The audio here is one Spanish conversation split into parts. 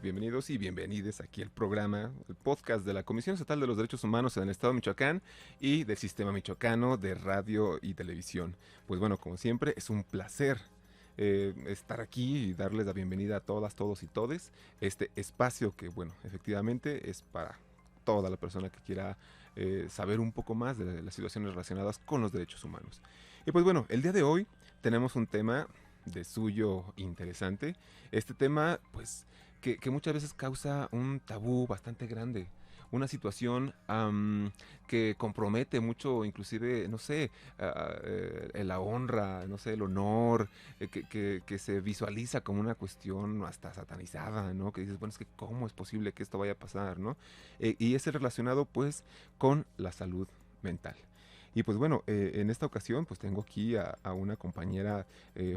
bienvenidos y bienvenides aquí al programa, el podcast de la Comisión Estatal de los Derechos Humanos en el Estado de Michoacán y del Sistema Michoacano de Radio y Televisión. Pues bueno, como siempre, es un placer estar aquí y darles la bienvenida a todas, todos y todes. Este espacio que, bueno, efectivamente es para toda la persona que quiera saber un poco más de las situaciones relacionadas con los derechos humanos. Y pues bueno, el día de hoy tenemos un tema de suyo interesante. Este tema, pues, que muchas veces causa un tabú bastante grande. Una situación que compromete mucho, inclusive, no sé, la honra, no sé, el honor, que se visualiza como una cuestión hasta satanizada, ¿no? Que dices, bueno, es que ¿cómo es posible que esto vaya a pasar, ¿no? Y es relacionado, pues, con la salud mental. Y pues bueno, en esta ocasión pues tengo aquí a una compañera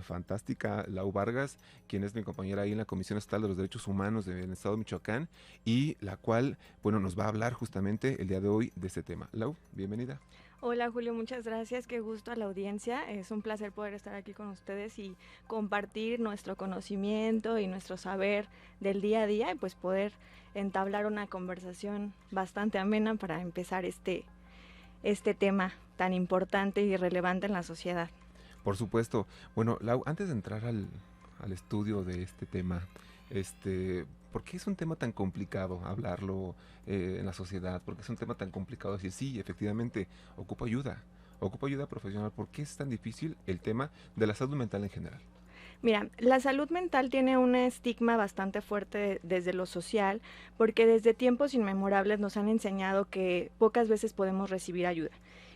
fantástica, Lau Vargas, quien es mi compañera ahí en la Comisión Estatal de los Derechos Humanos del Estado de Michoacán y la cual, bueno, nos va a hablar justamente el día de hoy de este tema. Lau, bienvenida. Hola Julio, muchas gracias, qué gusto a la audiencia, es un placer poder estar aquí con ustedes y compartir nuestro conocimiento y nuestro saber del día a día y pues poder entablar una conversación bastante amena para empezar este tema tan importante y relevante en la sociedad. Por supuesto. Bueno, Lau, antes de entrar al estudio de este tema, ¿por qué es un tema tan complicado hablarlo en la sociedad? ¿Por qué es un tema tan complicado decir, sí, efectivamente, ocupo ayuda profesional? ¿Por qué es tan difícil el tema de la salud mental en general? Mira, la salud mental tiene un estigma bastante fuerte desde lo social, porque desde tiempos inmemorables nos han enseñado que pocas veces podemos recibir ayuda.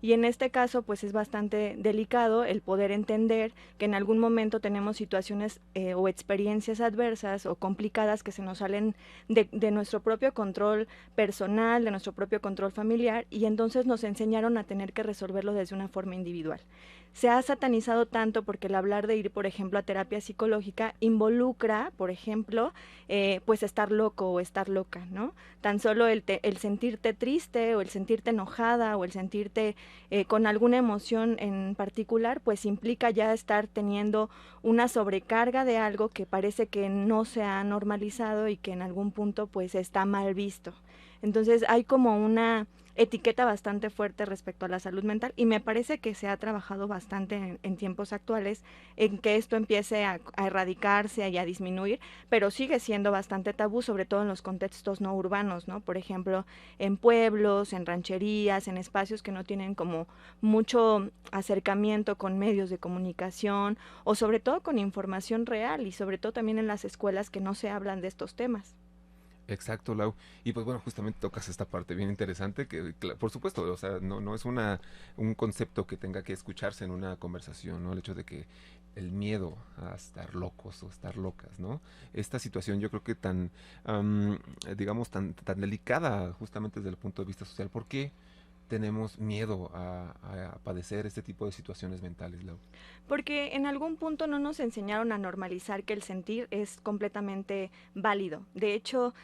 Y en este caso, pues es bastante delicado el poder entender que en algún momento tenemos situaciones o experiencias adversas o complicadas que se nos salen de nuestro propio control personal, de nuestro propio control familiar, y entonces nos enseñaron a tener que resolverlo desde una forma individual. Se ha satanizado tanto porque el hablar de ir, por ejemplo, a terapia psicológica involucra, por ejemplo, pues estar loco o estar loca, ¿no? Tan solo el sentirte triste o el sentirte enojada o el sentirte con alguna emoción en particular, pues implica ya estar teniendo una sobrecarga de algo que parece que no se ha normalizado y que en algún punto pues está mal visto. Entonces hay como una etiqueta bastante fuerte respecto a la salud mental y me parece que se ha trabajado bastante en tiempos actuales en que esto empiece a erradicarse y a disminuir, pero sigue siendo bastante tabú, sobre todo en los contextos no urbanos, ¿no? Por ejemplo, en pueblos, en rancherías, en espacios que no tienen como mucho acercamiento con medios de comunicación o sobre todo con información real y sobre todo también en las escuelas que no se hablan de estos temas. Exacto, Lau. Y pues bueno, justamente tocas esta parte bien interesante que, por supuesto, o sea, no es un concepto que tenga que escucharse en una conversación, ¿no? El hecho de que el miedo a estar locos o estar locas, ¿no? Esta situación yo creo que am, digamos, tan delicada justamente desde el punto de vista social. ¿Por qué tenemos miedo a padecer este tipo de situaciones mentales, Lau? Porque en algún punto no nos enseñaron a normalizar que el sentir es completamente válido. De hecho,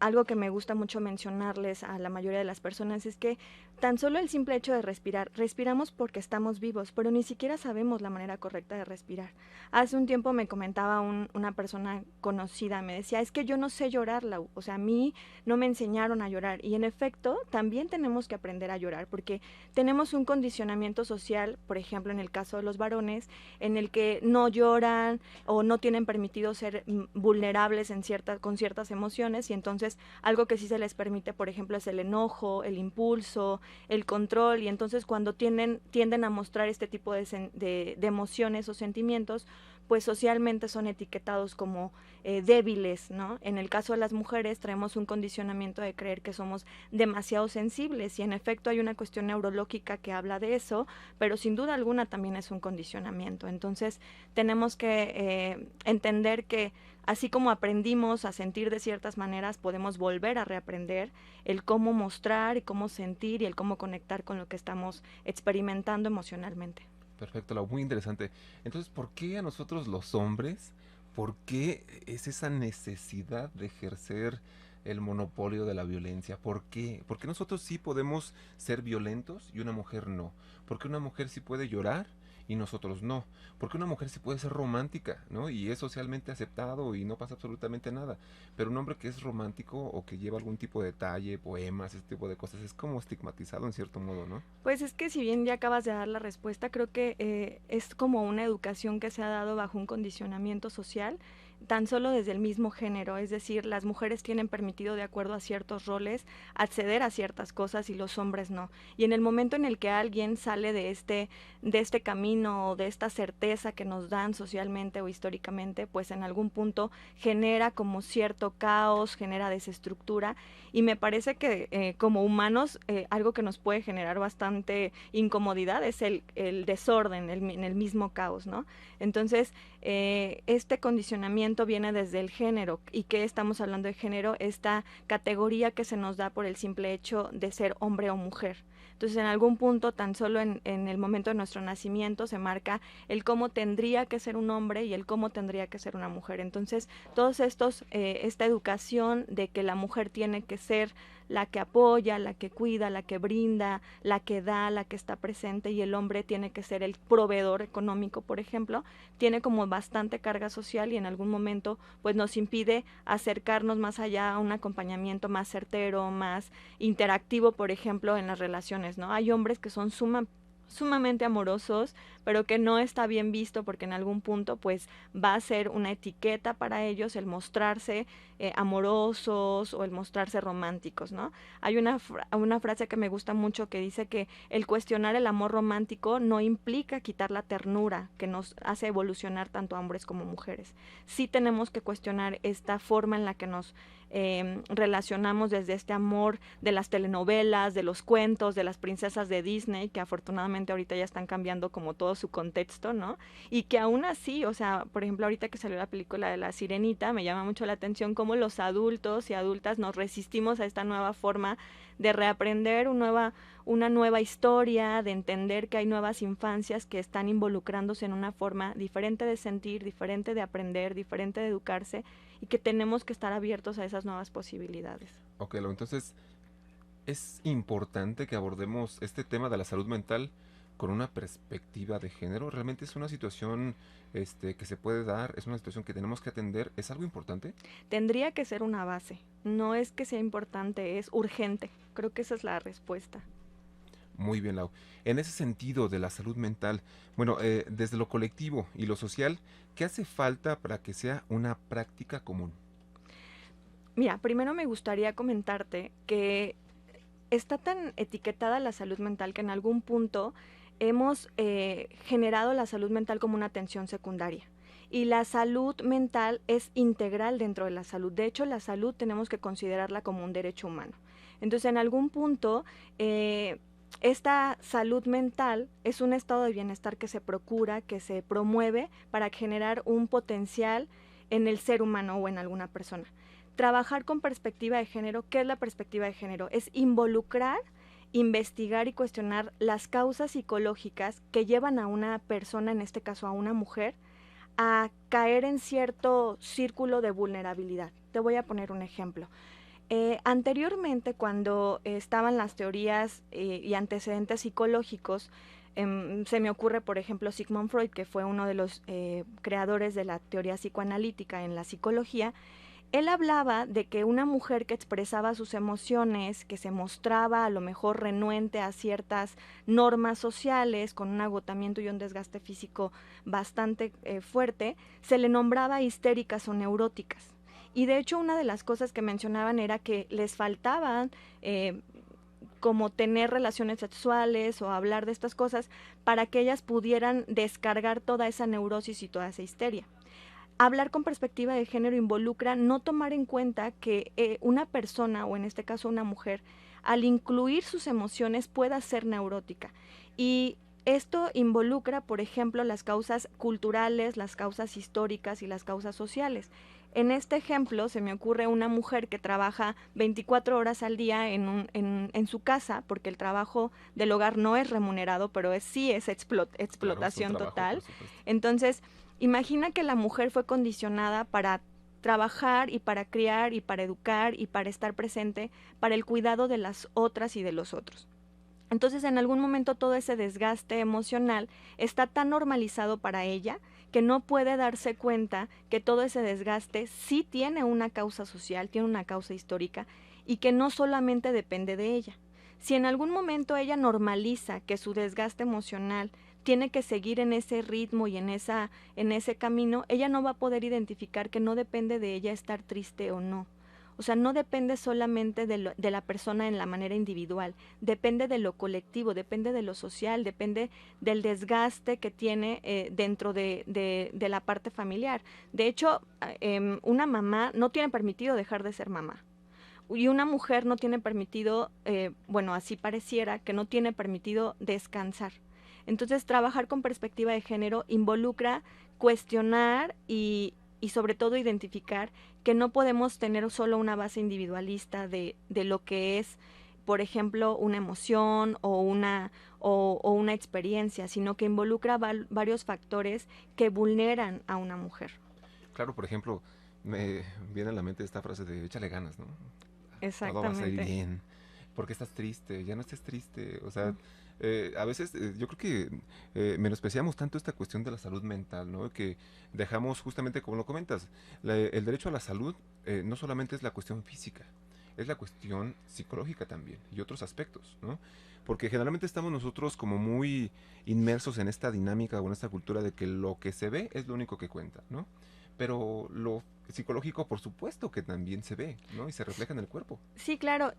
algo que me gusta mucho mencionarles a la mayoría de las personas es que tan solo el simple hecho de respirar, respiramos porque estamos vivos, pero ni siquiera sabemos la manera correcta de respirar. Hace un tiempo me comentaba una persona conocida, me decía, es que yo no sé llorar, Lau. O sea, a mí no me enseñaron a llorar. Y en efecto, también tenemos que aprender a llorar, porque tenemos un condicionamiento social, por ejemplo, en el caso de los varones, en el que no lloran o no tienen permitido ser vulnerables con ciertas emociones y entonces algo que sí se les permite, por ejemplo, es el enojo, el impulso, el control y entonces cuando tienden a mostrar este tipo de emociones o sentimientos, pues socialmente son etiquetados como débiles, ¿no? En el caso de las mujeres traemos un condicionamiento de creer que somos demasiado sensibles y en efecto hay una cuestión neurológica que habla de eso, pero sin duda alguna también es un condicionamiento. Entonces tenemos que entender que así como aprendimos a sentir de ciertas maneras, podemos volver a reaprender el cómo mostrar y cómo sentir y el cómo conectar con lo que estamos experimentando emocionalmente. Perfecto, Lau, muy interesante. Entonces, ¿por qué a nosotros los hombres, por qué es esa necesidad de ejercer el monopolio de la violencia? ¿Por qué? ¿Por qué nosotros sí podemos ser violentos y una mujer no? ¿Por qué una mujer sí puede llorar y nosotros no. Porque una mujer sí puede ser romántica, ¿no? Y es socialmente aceptado y no pasa absolutamente nada. Pero un hombre que es romántico o que lleva algún tipo de detalle, poemas, ese tipo de cosas, es como estigmatizado en cierto modo, ¿no? Pues es que si bien ya acabas de dar la respuesta, creo que es como una educación que se ha dado bajo un condicionamiento social, tan solo desde el mismo género, es decir, las mujeres tienen permitido de acuerdo a ciertos roles acceder a ciertas cosas y los hombres no. Y en el momento en el que alguien sale de este camino o de esta certeza que nos dan socialmente o históricamente, pues en algún punto genera como cierto caos, genera desestructura, y me parece que como humanos algo que nos puede generar bastante incomodidad es el desorden en el mismo caos, ¿no? Entonces, este condicionamiento viene desde el género. ¿Y qué estamos hablando de género? Esta categoría que se nos da por el simple hecho de ser hombre o mujer. Entonces, en algún punto, tan solo en el momento de nuestro nacimiento, se marca el cómo tendría que ser un hombre y el cómo tendría que ser una mujer. Entonces, todos estos, esta educación de que la mujer tiene que ser la que apoya, la que cuida, la que brinda, la que da, la que está presente, y el hombre tiene que ser el proveedor económico, por ejemplo, tiene como bastante carga social y en algún momento pues nos impide acercarnos más allá a un acompañamiento más certero, más interactivo, por ejemplo, en las relaciones, ¿no? Hay hombres que son sumamente amorosos, pero que no está bien visto porque en algún punto pues va a ser una etiqueta para ellos el mostrarse amorosos o el mostrarse románticos, ¿no? Hay una frase que me gusta mucho que dice que el cuestionar el amor romántico no implica quitar la ternura que nos hace evolucionar tanto a hombres como mujeres. Sí tenemos que cuestionar esta forma en la que nos relacionamos desde este amor de las telenovelas, de los cuentos, de las princesas de Disney, que afortunadamente ahorita ya están cambiando como todo su contexto, ¿no? Y que aún así, o sea, por ejemplo, ahorita que salió la película de La Sirenita, me llama mucho la atención cómo los adultos y adultas nos resistimos a esta nueva forma de reaprender una nueva historia, de entender que hay nuevas infancias que están involucrándose en una forma diferente de sentir, diferente de aprender, diferente de educarse, y que tenemos que estar abiertos a esas nuevas posibilidades. Ok, entonces es importante que abordemos este tema de la salud mental con una perspectiva de género. Realmente es una situación que se puede dar, es una situación que tenemos que atender, es algo importante. Tendría que ser una base, no es que sea importante, es urgente. Creo que esa es la respuesta. Muy bien, Lau. En ese sentido de la salud mental, bueno, desde lo colectivo y lo social, ¿qué hace falta para que sea una práctica común? Mira, primero me gustaría comentarte que está tan etiquetada la salud mental que en algún punto hemos generado la salud mental como una atención secundaria. Y la salud mental es integral dentro de la salud. De hecho, la salud tenemos que considerarla como un derecho humano. Entonces, en algún punto, esta salud mental es un estado de bienestar que se procura, que se promueve para generar un potencial en el ser humano o en alguna persona. Trabajar con perspectiva de género, ¿qué es la perspectiva de género? Es involucrar, investigar y cuestionar las causas psicológicas que llevan a una persona, en este caso a una mujer, a caer en cierto círculo de vulnerabilidad. Te voy a poner un ejemplo. Anteriormente, cuando estaban las teorías y antecedentes psicológicos, se me ocurre, por ejemplo, Sigmund Freud, que fue uno de los creadores de la teoría psicoanalítica en la psicología. Él hablaba de que una mujer que expresaba sus emociones, que se mostraba a lo mejor renuente a ciertas normas sociales, con un agotamiento y un desgaste físico bastante fuerte, se le nombraba histéricas o neuróticas. Y de hecho una de las cosas que mencionaban era que les faltaban como tener relaciones sexuales o hablar de estas cosas para que ellas pudieran descargar toda esa neurosis y toda esa histeria. Hablar con perspectiva de género involucra no tomar en cuenta que una persona, o en este caso una mujer, al incluir sus emociones pueda ser neurótica. Y esto involucra, por ejemplo, las causas culturales, las causas históricas y las causas sociales. En este ejemplo se me ocurre una mujer que trabaja 24 horas al día en su casa, porque el trabajo del hogar no es remunerado, pero sí es explotación Claro, total. por supuesto. Entonces, imagina que la mujer fue condicionada para trabajar y para criar y para educar y para estar presente para el cuidado de las otras y de los otros. Entonces, en algún momento todo ese desgaste emocional está tan normalizado para ella que no puede darse cuenta que todo ese desgaste sí tiene una causa social, tiene una causa histórica y que no solamente depende de ella. Si en algún momento ella normaliza que su desgaste emocional tiene que seguir en ese ritmo y en ese camino, ella no va a poder identificar que no depende de ella estar triste o no. O sea, no depende solamente de la persona en la manera individual, depende de lo colectivo, depende de lo social, depende del desgaste que tiene dentro de la parte familiar. De hecho, una mamá no tiene permitido dejar de ser mamá. Y una mujer no tiene permitido, bueno, así pareciera, que no tiene permitido descansar. Entonces, trabajar con perspectiva de género involucra cuestionar y sobre todo identificar que no podemos tener solo una base individualista de lo que es, por ejemplo, una emoción o una experiencia, sino que involucra varios factores que vulneran a una mujer. Claro, por ejemplo, me viene a la mente esta frase de échale ganas, ¿no? Todo va a salir Exactamente. bien. ¿Por qué estás triste? Ya no estés triste. O sea, a veces yo creo que menospreciamos tanto esta cuestión de la salud mental, ¿no? Que dejamos justamente, como lo comentas, el derecho a la salud no solamente es la cuestión física, es la cuestión psicológica también y otros aspectos, ¿no? Porque generalmente estamos nosotros como muy inmersos en esta dinámica o en esta cultura de que lo que se ve es lo único que cuenta, ¿no? Pero lo psicológico, por supuesto que también se ve, ¿no? Y se refleja en el cuerpo. Sí, claro,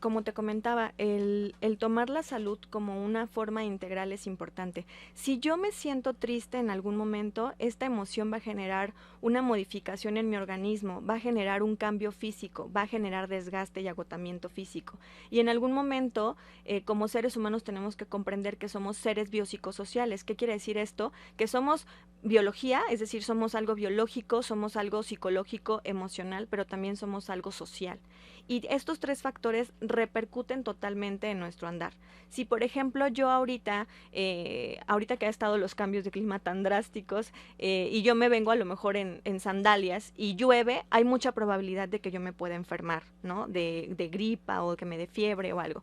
como te comentaba, el tomar la salud como una forma integral es importante. Si yo me siento triste en algún momento, esta emoción va a generar una modificación en mi organismo, va a generar un cambio físico, va a generar desgaste y agotamiento físico. Y en algún momento, como seres humanos, tenemos que comprender que somos seres biopsicosociales. ¿Qué quiere decir esto? Que somos biología, es decir, somos algo biológico, somos algo psicológico, emocional, pero también somos algo social. Y estos tres factores repercuten totalmente en nuestro andar. Si, por ejemplo, yo ahorita que ha estado los cambios de clima tan drásticos, y yo me vengo a lo mejor en sandalias y llueve, hay mucha probabilidad de que yo me pueda enfermar, ¿no? De gripa o que me dé fiebre o algo.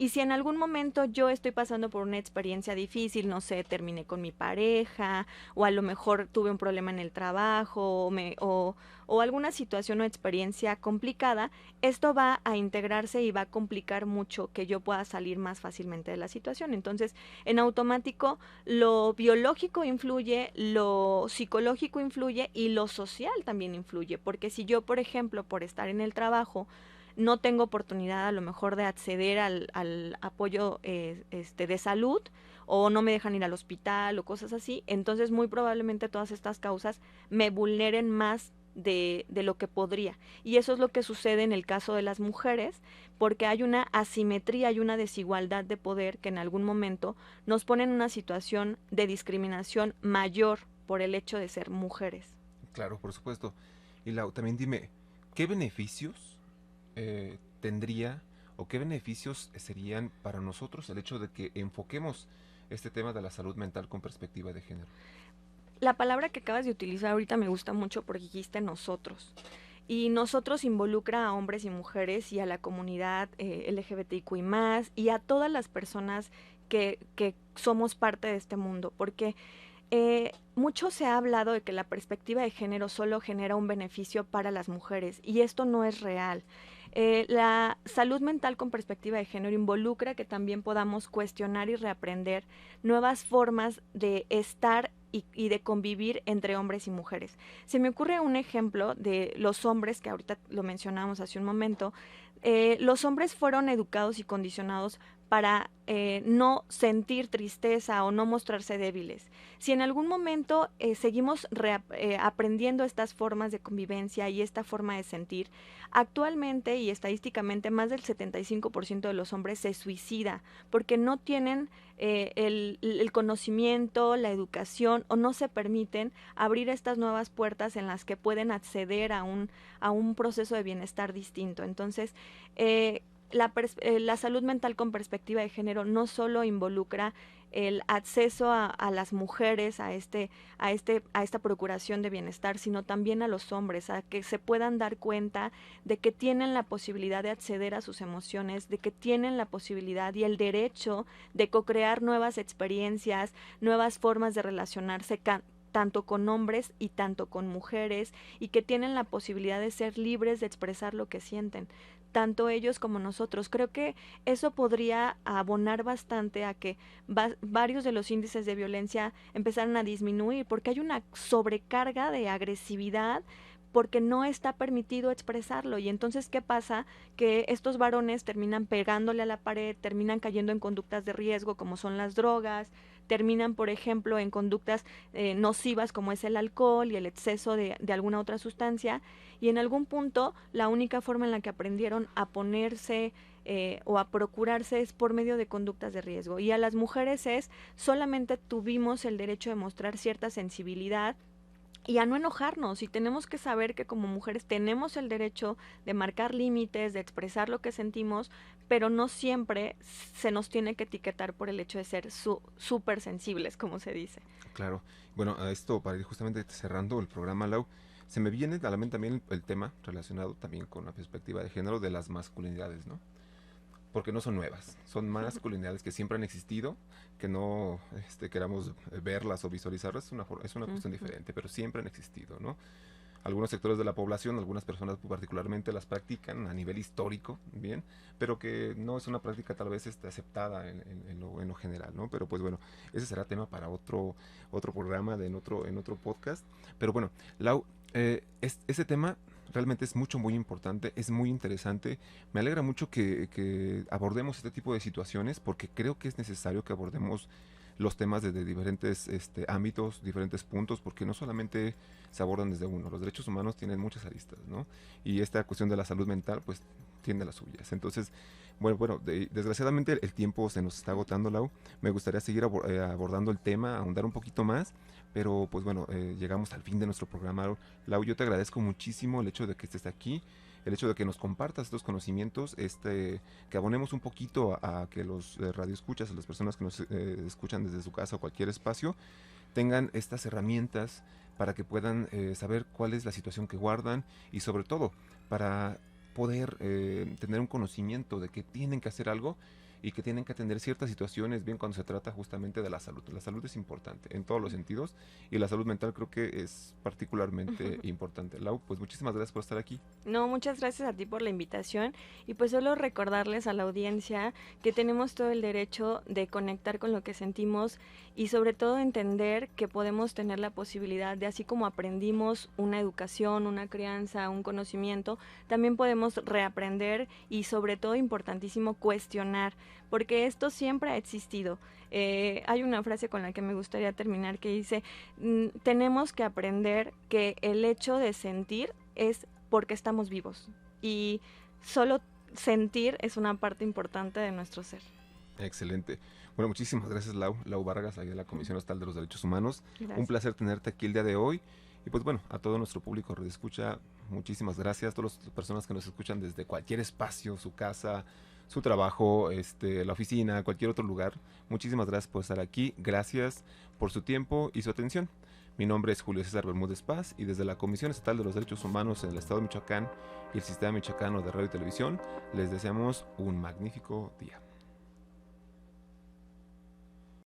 Y si en algún momento yo estoy pasando por una experiencia difícil, no sé, terminé con mi pareja, o a lo mejor tuve un problema en el trabajo, o alguna situación o experiencia complicada, esto va a integrarse y va a complicar mucho que yo pueda salir más fácilmente de la situación. Entonces, en automático, lo biológico influye, lo psicológico influye y lo social también influye, porque si yo, por ejemplo, por estar en el trabajo, no tengo oportunidad a lo mejor de acceder al apoyo de salud, o no me dejan ir al hospital o cosas así, entonces muy probablemente todas estas causas me vulneren más de lo que podría. Y eso es lo que sucede en el caso de las mujeres, porque hay una asimetría y una desigualdad de poder que en algún momento nos pone en una situación de discriminación mayor por el hecho de ser mujeres. Claro, por supuesto. Y Lau, también dime, ¿qué beneficios tendría o qué beneficios serían para nosotros el hecho de que enfoquemos este tema de la salud mental con perspectiva de género? La palabra que acabas de utilizar ahorita me gusta mucho porque dijiste nosotros. Y nosotros involucra a hombres y mujeres y a la comunidad LGBTIQI+, y a todas las personas que somos parte de este mundo, porque mucho se ha hablado de que la perspectiva de género solo genera un beneficio para las mujeres, y esto no es real. La salud mental con perspectiva de género involucra que también podamos cuestionar y reaprender nuevas formas de estar y de convivir entre hombres y mujeres. Se me ocurre un ejemplo de los hombres, que ahorita lo mencionamos hace un momento. Los hombres fueron educados y condicionados para no sentir tristeza o no mostrarse débiles. Si en algún momento seguimos aprendiendo estas formas de convivencia y esta forma de sentir, actualmente y estadísticamente más del 75% de los hombres se suicida porque no tienen el conocimiento, la educación, o no se permiten abrir estas nuevas puertas en las que pueden acceder a un proceso de bienestar distinto. Entonces, la salud mental con perspectiva de género no solo involucra el acceso a las mujeres a esta procuración de bienestar, sino también a los hombres, a que se puedan dar cuenta de que tienen la posibilidad de acceder a sus emociones, de que tienen la posibilidad y el derecho de co-crear nuevas experiencias, nuevas formas de relacionarse tanto con hombres y tanto con mujeres, y que tienen la posibilidad de ser libres de expresar lo que sienten, tanto ellos como nosotros. Creo que eso podría abonar bastante a que varios de los índices de violencia empezaran a disminuir, porque hay una sobrecarga de agresividad porque no está permitido expresarlo. Y entonces, ¿qué pasa? Que estos varones terminan pegándole a la pared, terminan cayendo en conductas de riesgo como son las drogas, terminan, por ejemplo, en conductas nocivas como es el alcohol y el exceso de alguna otra sustancia, y en algún punto la única forma en la que aprendieron a ponerse o a procurarse es por medio de conductas de riesgo. Y a las mujeres solamente tuvimos el derecho de mostrar cierta sensibilidad y a no enojarnos, y tenemos que saber que como mujeres tenemos el derecho de marcar límites, de expresar lo que sentimos, pero no siempre se nos tiene que etiquetar por el hecho de ser súper sensibles, como se dice. Claro. Bueno, a esto, para ir justamente cerrando el programa, Lau, se me viene a la mente también el tema relacionado también con la perspectiva de género de las masculinidades, ¿no? Porque no son nuevas, son masculinidades que siempre han existido, que no queramos verlas o visualizarlas, es una cuestión diferente, pero siempre han existido, ¿no? Algunos sectores de la población, algunas personas particularmente las practican a nivel histórico, bien, pero que no es una práctica tal vez aceptada en lo general, ¿no? Pero pues bueno, ese será tema para otro programa, en otro podcast. Pero bueno, Lau, ese tema realmente es muy importante, es muy interesante. Me alegra mucho que abordemos este tipo de situaciones, porque creo que es necesario que abordemos los temas desde diferentes ámbitos, diferentes puntos, porque no solamente se abordan desde uno. Los derechos humanos tienen muchas aristas, ¿no? Y esta cuestión de la salud mental, pues, tiene las suyas. Entonces, bueno, desgraciadamente el tiempo se nos está agotando, Lau. Me gustaría seguir abordando el tema, ahondar un poquito más, pero pues bueno, llegamos al fin de nuestro programa. Lau, yo te agradezco muchísimo el hecho de que estés aquí, el hecho de que nos compartas estos conocimientos, que abonemos un poquito a que los radioescuchas, a las personas que nos escuchan desde su casa o cualquier espacio, tengan estas herramientas para que puedan saber cuál es la situación que guardan, y sobre todo para poder tener un conocimiento de que tienen que hacer algo y que tienen que atender ciertas situaciones, bien cuando se trata justamente de la salud. La salud es importante en todos los sentidos, y la salud mental creo que es particularmente importante. Lau, pues muchísimas gracias por estar aquí. No, muchas gracias a ti por la invitación, y pues solo recordarles a la audiencia que tenemos todo el derecho de conectar con lo que sentimos, y sobre todo entender que podemos tener la posibilidad de, así como aprendimos una educación, una crianza, un conocimiento, también podemos reaprender y, sobre todo, importantísimo, cuestionar, porque esto siempre ha existido. Hay una frase con la que me gustaría terminar que dice, tenemos que aprender que el hecho de sentir es porque estamos vivos, y solo sentir es una parte importante de nuestro ser. Excelente. Bueno, muchísimas gracias, Lau Vargas, ahí de la Comisión Estatal de los Derechos Humanos. Gracias. Un placer tenerte aquí el día de hoy. Y pues bueno, a todo nuestro público que escucha, muchísimas gracias. A todas las personas que nos escuchan desde cualquier espacio, su casa, su trabajo, la oficina, cualquier otro lugar. Muchísimas gracias por estar aquí. Gracias por su tiempo y su atención. Mi nombre es Julio César Bermúdez Paz, y desde la Comisión Estatal de los Derechos Humanos en el Estado de Michoacán y el Sistema Michoacano de Radio y Televisión, les deseamos un magnífico día.